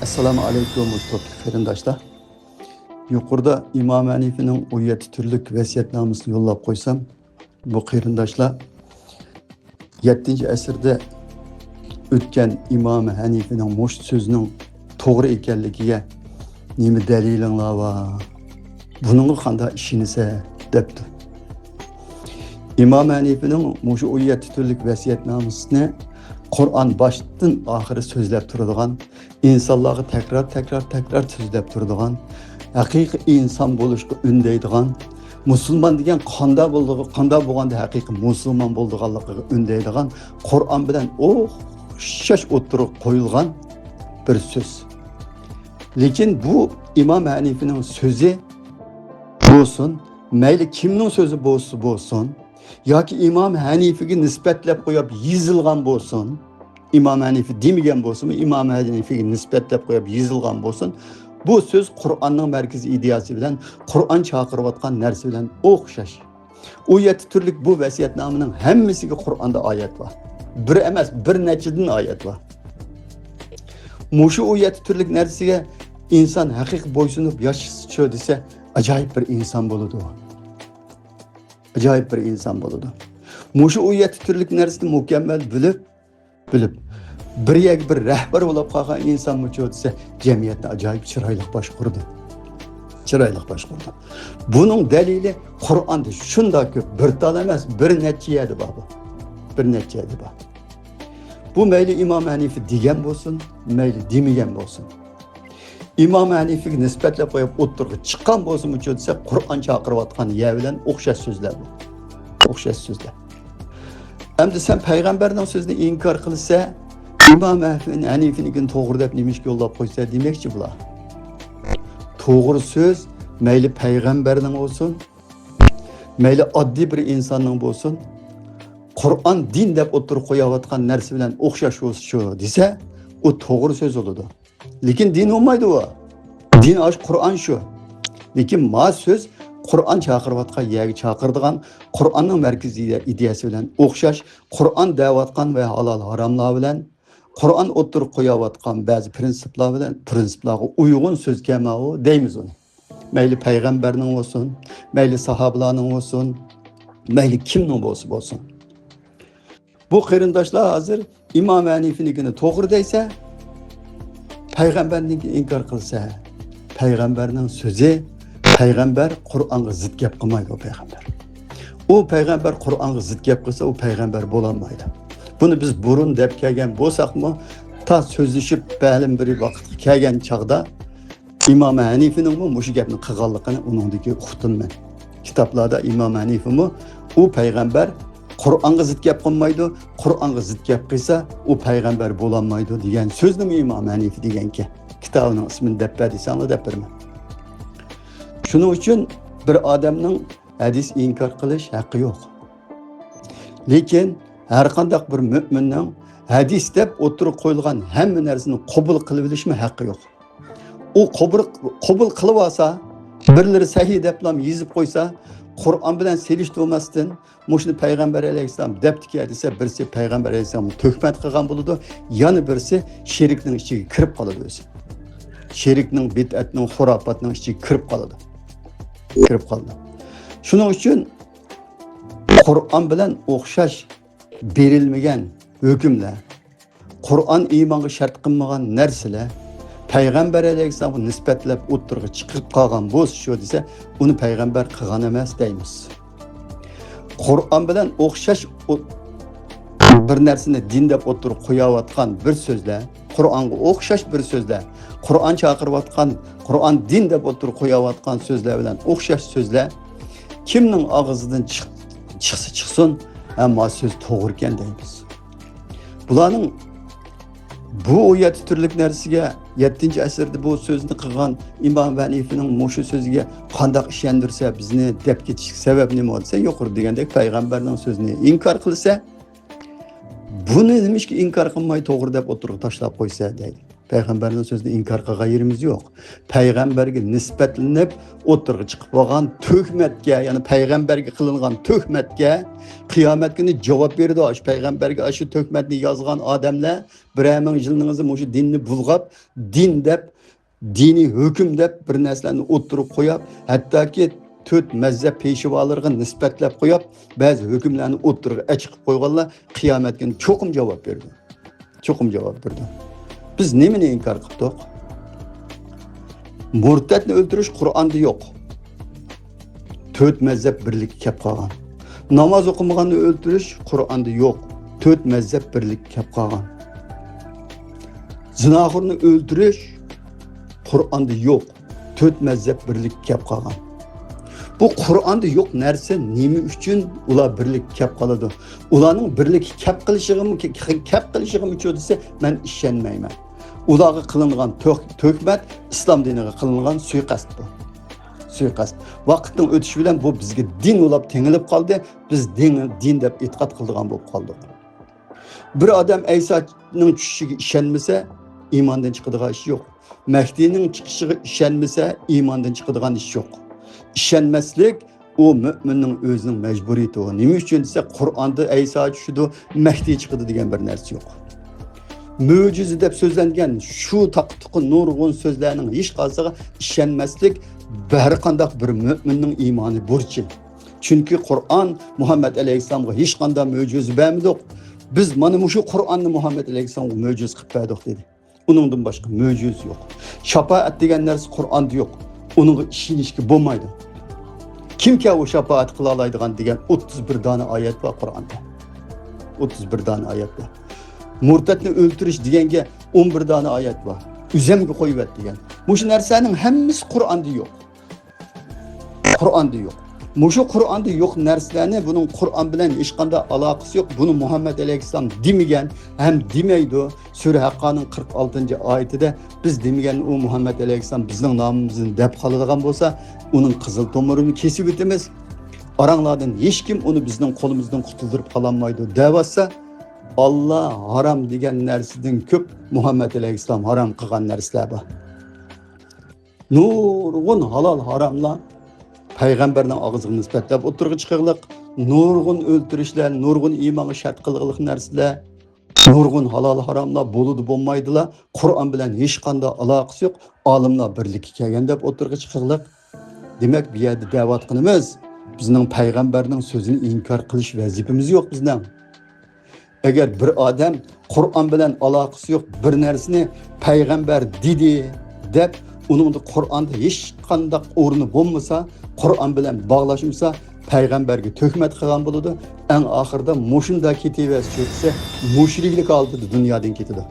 Assalomu alaykum muhtaram qarindoshlar. Yuqorida Imom Hanifining 17 turlik vasiyatnomasini yo'llab qo'ysam, bu qarindoshlar 7-asrda o'tgan Imom Hanifining mush so'zining to'g'ri ekanligiga nima dalilinglar va buningga qanday ishonsa debdi. Imom Hanifining mush 17 turlik vasiyatnomasini Qur'on boshdan oxiri so'zlab turadigan, insonlarga takror so'zlab turadigan, haqiqiy inson bo'lishga undaydigan, musulmon degan qanday bo'lganda haqiqiy musulmon bo'lganligiga undaydigan, Qur'on bilan o'xshash o'tirib qo'yilgan bir so'z. Lekin bu Imom Hanifining so'zi bo'lsin, mayli kimning so'zi bo'lsin, yoki Imom Hanifiga nisbatlab qo'yib yozilgan bo'lsin, Imom Hanifi demagan bo'lsinmi, Imom Hanifiga nisbatlab qo'yib yozilgan bo'lsin, bu so'z Qur'onning markaziy ideyasi bilan, Qur'on chaqirayotgan narsa bilan o'xshash. U 7 turlik bu vasiyatnomaning hammasiga Qur'onda oyat bor. Bir emas, bir nechadan oyat bor. Mushu u 7 turlik narsaga inson haqiqiy bo'ysunib yashashi desa, ajoyib bir inson bo'ladi. Ajoyib bir inson bo'ladi. Mushu u 7 turlik narsani mukammal bilib bir rahbar bo'lib qolgan inson desa, jamiyatni ajoyib chiroyli boshqurdi. Buning dalili Qur'onda shunday ko'p, bir tal emas, bir necha yedi bor. Bu mayli Imom Hanifi degan bo'lsin, mayli demagan bo'lsin. Imom Hanifiga nisbatlab qo'yib o'tirib chiqqan bo'lsin desa, Qur'on chaqirayotgan yer bilan o'xshash so'zlar bu. Endi sen payg'ambarning so'zini inkor qilsa, Imom Hanifining to'g'ri deb nimishga yo'llab qo'ysa demakchi bular. To'g'ri so'z mayli payg'ambarning bo'lsin, mayli oddiy bir insonning bo'lsin, Qur'on din deb o'tirib qo'yayotgan narsa bilan o'xshash bo'lsa desa, u to'g'ri so'z bo'ladi. Lekin din olmaydi u. Din aş Qur'on shu. Lekin ma so'z Qur'on chaqirayotgan yerga chaqiradigan, Qur'onning markaziy ideyasi bilan o'xshash, Qur'on da'vatgan va halol haromlar bilan, Qur'on o'tirib qo'yayotgan ba'zi prinsiplarga uyg'un so'z kelmau deymiz uni. Mayli payg'ambarning bo'lsin, mayli sahobalarning bo'lsin, mayli kimning bo'lsin. Bu qarindoshlar hozir Imom Hanifinikini to'g'ri deysa, payg'ambarniki inkor qilsa, payg'ambarning so'zi, payg'ambar Qur'onga zid gap qilmaydi o payg'ambar. U payg'ambar Qur'onga zid gap qilsa, u payg'ambar bo'lolmaydi. Buni biz burun deb kelgan bo'lsaqmi, ta so'zlashib ba'lim bir vaqtga kelgan chaqda Imom Hanifining mushu gapni qilganligini uningdagi uqtinman. Kitoblarda Imom Hanifimi u payg'ambar Qur'onga zid gap qilmaydi, Qur'onga zid gap qilsa, u payg'ambar bo'lolmaydi degan so'zni Imom Hanifi deganki, kitobining ismini deb bersanglar deb berman. Shuning uchun bir odamning hadis inkor qilish haqqi yo'q. Lekin har qanday bir mu'minning hadis deb o'tirib qo'yilgan hamma narsani qabul qilib olishmi haqqi yo'q. U qabul qilib olsa, birlari sahih deb yozib qo'ysa, Qur'on bilan selishtirmasdan mushni payg'ambar alayhisalom debdiki desa, birisi payg'ambar alayhisalom tuhmat qilgan bo'ladi, yana birisi sherikning ichiga kirib qoladi o'zi. Sherikning, bid'atning, xurofotning ichiga kirib qoladi. Shuning uchun Qur'on bilan o'xshash berilmagan hukmlar, Qur'on iymonga shart qilmagan narsalar payg'ambar alayhisalomga nisbatlab o'tirg'i chiqib qolgan bo'lsa shu desa, uni payg'ambar qilgan emas deymiz. Qur'on bilan o'xshash bir narsani din deb o'tirib qo'yayotgan bir so'zlar, Qur'onga o'xshash bir so'zlar, Qur'on chaqirayotgan, Qur'on din deb o'tirib qo'yayotgan so'zlar bilan o'xshash so'zlar kimning og'zidan chiqsin, ammo so'z to'g'ri ekan deymiz. Bularning bu 7 turlik narsaga 7-asrda bu so'zni qilgan Imom Hanifining mushu so'ziga qanday ishondirsa bizni deb ketish sabab nima bo'lsa, yuqori degandek payg'ambarning so'zini inkor qilsa, buni nimishki inkor qilmay to'g'ri deb o'tirib tashlab qo'ysa deydi. Payg'ambarning so'zini inkor qilgan yerimiz yo'q. Payg'ambarga nisbatlanib o'tirg'i chiqib bo'lgan tuhmatga, ya'ni payg'ambarga qilingan tuhmatga qiyomat kuni javob berdi. Shu payg'ambarga shu tuhmatni yozgan odamlar 1000 yilningizni shu dinni bulg'ab, din deb, diniy hukm deb bir narsalarni o'tirib qo'yib, hattoki 4 mazhab peshvolariga nisbatlab qo'yib, ba'zi hukmlarni o'tirg'i chiqib qo'yganlar qiyomat kuni cho'qim javob berdi. Cho'qim javob berdi. Biz nimani inkor qildik? Murtadni o'ldirish Qur'onda yo'q. 4 mazhab birlik kelib qolgan. Namoz o'qimaganni o'ldirish Qur'onda yo'q. 4 mazhab birlik kelib qolgan. Zinoxorni o'ldirish Qur'onda yo'q. 4 mazhab birlik kelib qolgan. Bu Qur'onda yo'q narsa nima uchun ular birlik kelib qoladi? Ularning birlik kelib qilishiga uchun desa men ishonmayman. Ularga qilingan tuhmat islom diniga qilingan suiqasd bu. Suiqasd. Vaqtning o'tishi bilan bu bizga din bo'lib tengilib qoldi. Biz din deb e'tiqod qildigan bo'lib qoldik. Bir odam Aysoning tushishiga ishonmasa, iymondan chiqadigan ish yo'q. Mahdiyning chiqishiga ishonmasa, iymondan chiqadigan ish yo'q. İşenmeslik o müminning o'zining majburiyati. Nima uchun desa, Qur'onda Ayso tushidi, Mahdi chiqadi degan bir narsa yo'q. Mo'jiza deb so'zlangan shu taqtiqi nurg'un so'zlarning hech qaysiga ishonmaslik har qanday bir mu'minning iymoni burchi. Chunki Qur'on Muhammad alayhisolamga hech qanday mo'jiza bermadi. Biz mana shu Qur'onni Muhammad alayhisolamga mo'jiza qilib berdik dedi. Uningdan boshqa mo'jiza yo'q. Shafaat degan narsa Qur'onda yo'q. Onunğa işinişki bo'lmaydi. Kimki o şafaat qila oladigan degan 31 dona oyat bor Qur'onda. 31 dona oyat bor. Murtadni o'ldirish deganga 11 dona oyat bor. Üzemga qo'yib degan. Shu narsaning hammasi Qur'onda yo'q. Qur'onda yo'q. Shu Qur'onda yo'q narsalarni buning Qur'on bilan hech qanday aloqasi yo'q. Buni Muhammad alayhisalom demagan, ham demaydi. Sura Haqqoning 46-oyatida biz demagan u Muhammad alayhisalom bizning nomimizni deb qoladigan bo'lsa, uning qizil tomirini kesib o'tamiz. Aranglardan hech kim uni bizning qo'limizdan qutuldirib qololmaydi. Davasa Allah haram degan narsadan ko'p Muhammad alayhisalom haram qilgan narsalar bor. Nurg'un halol haromlar Peygamberden ağzını nisbatlab o'tirg'i chiqirliq, nurg'un o'ltirishlar, nurg'un iymonga shart qilg'iliq narsalar, nurg'un halol haromlar bo'ladi bo'lmaydilar. Qur'on bilan hech qanday aloqasi yo'q. Olimlar birlikka kelgan deb o'tirg'i chiqirliq. Demak, bu yerda da'vat qilamiz. Bizning payg'ambarning so'zini inkor qilish vazifamiz yo'q bizning. Agar bir odam Qur'on bilan aloqasi yo'q bir narsani payg'ambar dedi deb uningda Qur'onda hech qanday o'rni bo'lmasa, Qur'on bilan bog'lashmasa, payg'ambarga tuhmat qilgan bo'ladi. Eng oxirida mushunda ketaversa, mushriklik oldida dunyodan ketadi.